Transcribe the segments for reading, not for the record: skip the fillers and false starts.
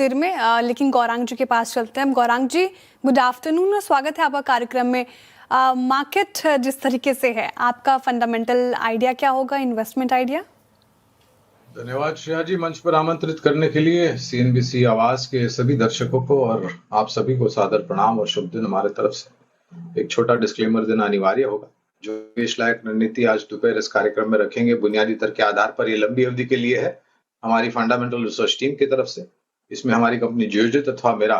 देर में लेकिन गौरांग जी के पास चलते हैं हम। गौरांग जी, गुड आफ्टरनून और स्वागत है आपका कार्यक्रम में। मार्केट जिस तरीके से है, आपका फंडामेंटल आइडिया क्या होगा, इन्वेस्टमेंट आइडिया? धन्यवाद श्रेया जी, मंच पर आमंत्रित करने के लिए। सीएनबीसी आवाज के सभी दर्शकों को और आप सभी को सादर प्रणाम और शुभ दिन हमारे तरफ से। एक छोटा डिस्क्लेमर देना अनिवार्य होगा। जो निवेश लायक रणनीति आज दोपहर इस कार्यक्रम में रखेंगे, बुनियादी तर्क के आधार पर ये लंबी अवधि के लिए है, हमारी फंडामेंटल रिसर्च टीम की तरफ से। इसमें हमारी कंपनी जियोजित अथवा मेरा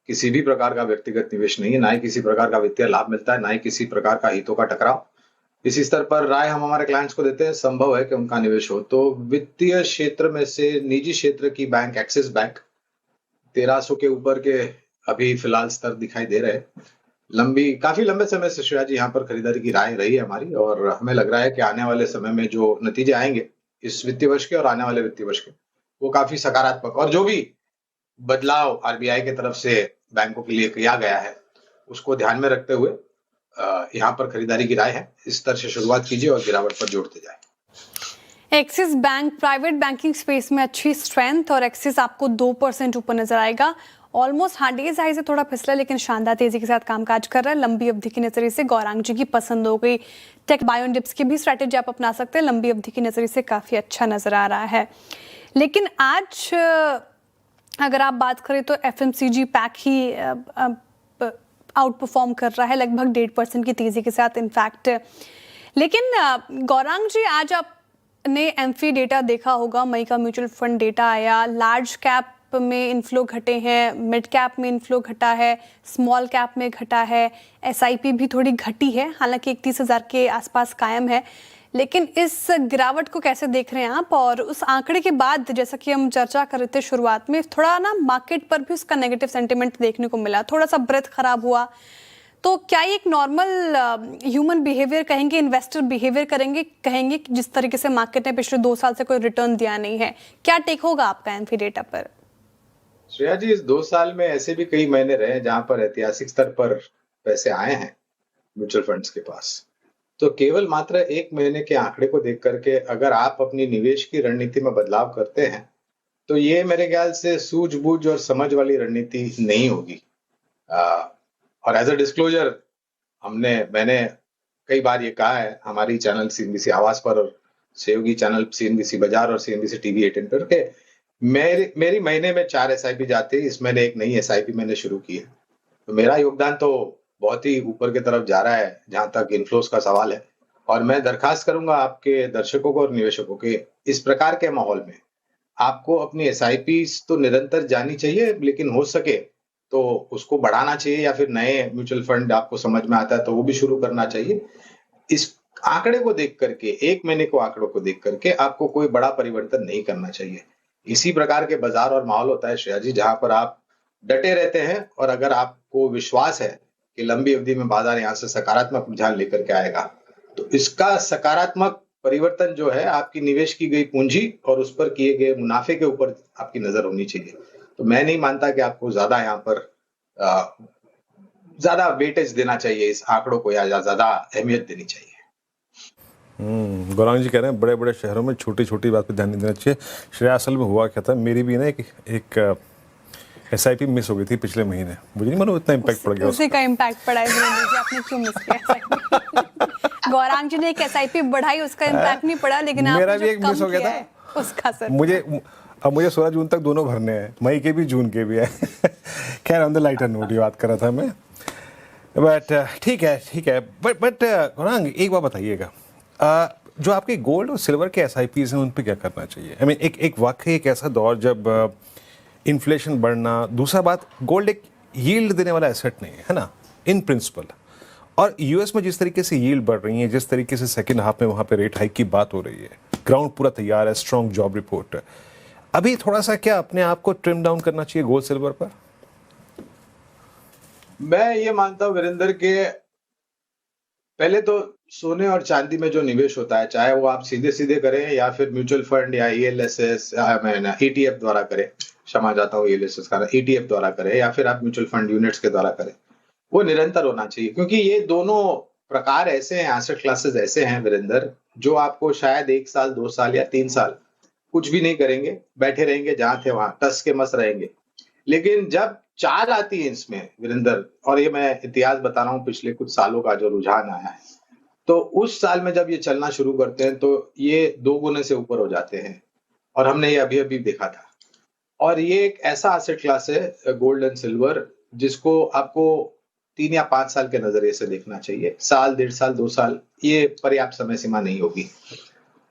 किसी भी प्रकार का व्यक्तिगत निवेश नहीं है, ना ही किसी प्रकार का वित्तीय लाभ मिलता है, ना ही किसी प्रकार का हितों का टकराव। इसी स्तर पर राय हम हमारे क्लाइंट्स को देते हैं, संभव है कि उनका निवेश हो तो वित्तीय क्षेत्र में से निजी क्षेत्र की बैंक एक्सिस बैंक 1300 के ऊपर के अभी फिलहाल स्तर दिखाई दे रहे हैं। काफी लंबे समय से श्रेया जी यहाँ पर खरीदारी की राय रही है हमारी, और हमें लग रहा है कि आने वाले समय में जो नतीजे आएंगे इस वित्तीय वर्ष के और आने वाले वित्तीय वर्ष के, वो काफी सकारात्मक, और जो भी बदलाव आरबीआई की तरफ से बैंकों के लिए किया गया है उसको ध्यान में रखते हुए यहाँ पर खरीदारी की राय है। इस तरह से शुरुआत कीजिए और गिरावट पर जोड़ते जाए। Axis bank private banking space में अच्छी स्ट्रेंथ, और एक्सिस आपको 2% ऊपर नजर आएगा। ऑलमोस्ट डेज हाई से थोड़ा फिसला, लेकिन शानदार तेजी के साथ कामकाज कर रहा है। लंबी अवधि की नजरिए से गौरांग जी की पसंद हो गई। टेक बायो डिप्स की भी स्ट्रैटेजी आप अपना सकते हैं, लंबी अवधि की नजरिए से काफी अच्छा नजर आ रहा है। लेकिन आज अगर आप बात करें तो एफएमसीजी पैक ही आउट परफॉर्म कर रहा है, लगभग 1.5% की तेजी के साथ इनफैक्ट। लेकिन गौरांग जी, आज आपने एमफी डेटा देखा होगा, मई का म्यूचुअल फंड डेटा आया। लार्ज कैप में इनफ्लो घटे हैं, मिड कैप में इनफ्लो घटा है, स्मॉल कैप में घटा है, एसआईपी भी थोड़ी घटी है, हालांकि 31,000 के आसपास कायम है। लेकिन इस गिरावट को कैसे देख रहे हैं आप? और उस आंकड़े के बाद, जैसा कि हम चर्चा कर रहे थे शुरुआत में, थोड़ा ना मार्केट पर भी उसका नेगेटिव सेंटिमेंट देखने को मिला, थोड़ा सा ब्रेथ खराब हुआ। तो क्या ये एक नॉर्मल ह्यूमन बिहेवियर कहेंगे, इन्वेस्टर बिहेवियर कहेंगे कि जिस तरीके से मार्केट ने पिछले 2 साल से कोई रिटर्न दिया नहीं है? क्या टेक होगा आपका एमफी डेटा पर? श्रेया जी, इस 2 साल में ऐसे भी कई महीने रहे जहां पर ऐतिहासिक स्तर पर पैसे आए हैं म्यूचुअल फंड्स के पास। तो केवल मात्र 1 महीने के आंकड़े को देख करके अगर आप अपनी निवेश की रणनीति में बदलाव करते हैं तो ये मेरे ख्याल से सूझबूझ और समझ वाली रणनीति नहीं होगी। और एज अ डिस्क्लोजर, मैंने कई बार ये कहा है हमारी चैनल सीएनबीसी आवाज पर और सहयोगी चैनल सीएनबीसी बाजार और सीएनबीसी टीवी 18 पर के मेरी महीने में 4 एसआईपी जाती है। इस महीने एक नई एसआईपी मैंने शुरू की है, तो मेरा योगदान तो बहुत ही ऊपर की तरफ जा रहा है जहां तक इनफ्लोस का सवाल है। और मैं दरखास्त करूंगा आपके दर्शकों को और निवेशकों के, इस प्रकार के माहौल में आपको अपनी एसआईपी तो निरंतर जानी चाहिए, लेकिन हो सके तो उसको बढ़ाना चाहिए, या फिर नए म्यूचुअल फंड आपको समझ में आता है तो वो भी शुरू करना चाहिए। इस आंकड़े को देख करके, 1 महीने को आंकड़ों को देख करके आपको कोई बड़ा परिवर्तन नहीं करना चाहिए। इसी प्रकार के बाजार और माहौल होता है श्रेया जी, जहां पर आप डटे रहते हैं, और अगर आपको विश्वास है कि लंबी अवधि में बाजार यहाँ से सकारात्मक रुझान लेकर के आएगा, तो इसका सकारात्मक परिवर्तन जो है आपकी निवेश की गई पूंजी और उस पर किए गए मुनाफे के ऊपर आपकी नजर होनी चाहिए। तो मैं नहीं मानता कि आपको ज्यादा यहाँ पर ज्यादा वेटेज देना चाहिए इस आंकड़ों को, या ज्यादा अहमियत देनी चाहिए। गौरांग जी कह रहे हैं बड़े बड़े शहरों में छोटी छोटी बात पे ध्यान नहीं देना चाहिए। श्रेया, असल में हुआ क्या था, मेरी भी ना एक एसआईपी मिस हो गई थी पिछले महीने। मुझे नहीं मालूम इतना इम्पैक्ट पड़ गया, उसी का इम्पैक्ट पड़ा है। आपने क्यों मिस किया? गौरांग जी ने एक एसआईपी बढ़ाई, उसका इम्पैक्ट नहीं पड़ा, लेकिन मेरा भी एक मिस हो गया था उसका सर। मुझे 16 जून तक दोनों भरने हैं, मई के भी जून के भी है। खैर, ऑन द लाइटर नोट ये बात कर रहा था मैं, बट ठीक है। बट गौरांग, एक बात बताइएगा, जो आपके गोल्ड और सिल्वर के एसआईपीज हैं उन पे क्या करना चाहिए? आई मीन एक वाकई एक ऐसा दौर जब इन्फ्लेशन बढ़ना, दूसरा बात, गोल्ड एक यील्ड देने वाला एसेट नहीं है ना इन प्रिंसिपल। और यूएस में जिस तरीके से यील्ड बढ़ रही है, जिस तरीके से सेकंड हाफ में वहाँ पे रेट हाइक की बात हो रही है, ग्राउंड पूरा तैयार है, स्ट्रॉन्ग जॉब रिपोर्ट, अभी थोड़ा सा क्या अपने आप को ट्रिम डाउन करना चाहिए गोल्ड सिल्वर पर? मैं ये मानता हूँ वीरेंद्र के, पहले तो सोने और चांदी में जो निवेश होता है, चाहे वो आप सीधे सीधे करें या फिर म्यूचुअल फंड या ईएलएसएस ईटीएफ द्वारा करें, क्षमा चाहता हूँ, ईएलएसएस का ईटीएफ द्वारा करें, या फिर आप म्यूचुअल फंड यूनिट्स के द्वारा करें, वो निरंतर होना चाहिए। क्योंकि ये दोनों प्रकार ऐसे हैं, एसेट क्लासेस ऐसे हैं वीरेंद्र, जो आपको शायद 1 साल 2 साल या 3 साल कुछ भी नहीं करेंगे, बैठे रहेंगे जहां थे वहां, टस के मस रहेंगे। लेकिन जब चाल आती है इसमें वीरेंद्र, और ये मैं इतिहास बता रहा हूँ पिछले कुछ सालों का जो रुझान आया है, तो उस साल में जब ये चलना शुरू करते हैं तो ये 2 गुने से ऊपर हो जाते हैं, और हमने ये अभी अभी देखा था। और ये एक ऐसा एसेट क्लास है गोल्ड एंड सिल्वर, जिसको आपको 3 या 5 साल के नजरिए से देखना चाहिए। साल, 1.5 साल, 2 साल ये पर्याप्त समय सीमा नहीं होगी।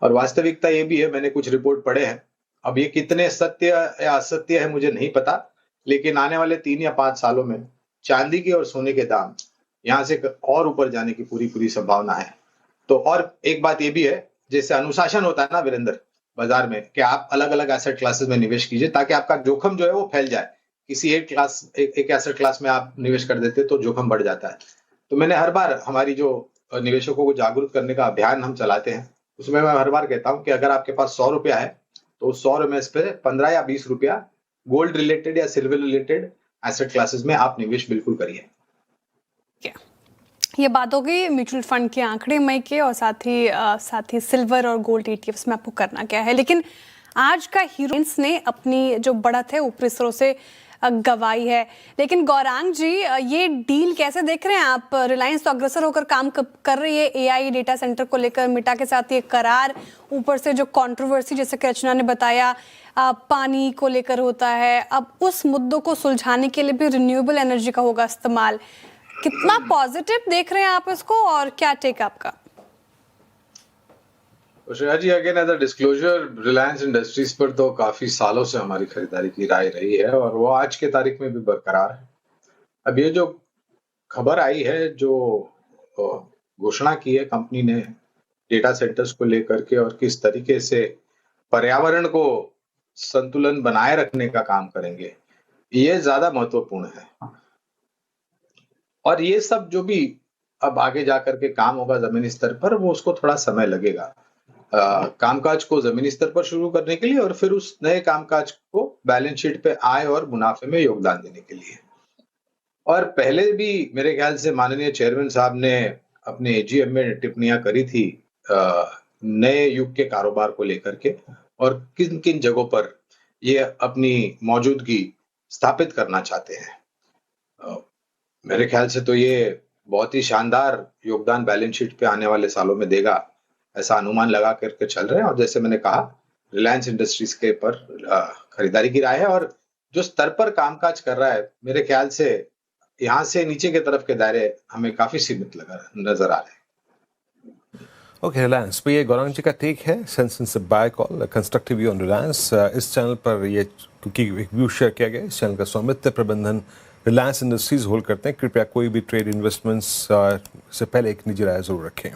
और वास्तविकता ये भी है, मैंने कुछ रिपोर्ट पढ़े हैं, अब ये कितने सत्य या असत्य है मुझे नहीं पता, लेकिन आने वाले 3 या 5 सालों में चांदी के और सोने के दाम यहाँ से और ऊपर जाने की पूरी संभावना है। तो और एक बात ये भी है, जैसे अनुशासन होता है ना वीरेंद्र बाजार में, कि आप अलग अलग एसेट क्लासेस में निवेश कीजिए ताकि आपका जोखिम जो है वो फैल जाए। किसी एक एसेट क्लास में आप निवेश कर देते तो जोखिम बढ़ जाता है। तो मैंने हर बार हमारी जो निवेशकों को जागरूक करने का अभियान हम चलाते हैं, उसमें मैं हर बार कहता हूं कि अगर आपके पास 100 रुपया है तो 100 में से 15 या 20 रुपया गोल्ड रिलेटेड या सिल्वर रिलेटेड एसेट क्लासेस में आप निवेश बिल्कुल करिए। ये बात हो गई म्यूचुअल फंड के आंकड़े मई के, और साथ ही सिल्वर और गोल्ड ईटीएफ्स में आपको करना क्या है। लेकिन आज का हीरोइंस ने अपनी जो बढ़त है ऊपरी स्तरों से गवाई है। लेकिन गौरांग जी, ये डील कैसे देख रहे हैं आप? रिलायंस तो अग्रसर होकर काम कर रही है एआई डेटा सेंटर को लेकर, मिटा के साथ ये करार, ऊपर से जो कंट्रोवर्सी जैसे कि रचना ने बताया पानी को लेकर होता है, अब उस मुद्दों को सुलझाने के लिए भी रिन्यूएबल एनर्जी का होगा इस्तेमाल। कितना पॉजिटिव देख रहे हैं आप इसको, और क्या टेक आपका? Shreya ji, again as a disclosure, Reliance Industries पर तो काफी सालों से हमारी खरीदारी की राय रही है और वो आज के तारीख में भी बरकरार है। अब ये जो खबर आई है, जो घोषणा की है कंपनी ने डेटा सेंटर्स को लेकर के, और किस तरीके से पर्यावरण को संतुलन बनाए रखने का काम करेंगे, ये ज्यादा महत्वपूर्ण है। और ये सब जो भी अब आगे जाकर के काम होगा जमीनी स्तर पर, वो उसको थोड़ा समय लगेगा कामकाज को जमीनी स्तर पर शुरू करने के लिए, और फिर उस नए कामकाज को बैलेंस शीट पे आय और मुनाफे में योगदान देने के लिए। और पहले भी मेरे ख्याल से माननीय चेयरमैन साहब ने अपने एजीएम में टिप्पणियां करी थी नए युग के कारोबार को लेकर के, और किन किन जगहों पर ये अपनी मौजूदगी स्थापित करना चाहते हैं। मेरे ख्याल से तो ये बहुत ही शानदार योगदान बैलेंस शीट पे आने वाले सालों में देगा, ऐसा अनुमान लगा करके चल रहे हैं। और जैसे मैंने कहा, रिलायंस इंडस्ट्रीज के पर खरीदारी की राय है, और जो स्तर पर कामकाज कर रहा है, मेरे ख्याल से यहाँ से नीचे के तरफ के दायरे हमें काफी सीमित नजर आ रहे हैं। ओके, रिलायंस पे ये गौरांग जी का टेक है। Sensex buy call constructive view on Reliance. इस चैनल पर ये क्योंकि एक व्यू शेयर किया गया, इस चैनल का स्वामित्व प्रबंधन रिलायंस इंडस्ट्रीज होल्ड करते हैं। कृपया कोई भी ट्रेड इन्वेस्टमेंट्स से पहले एक निजी राय जरूर रखें।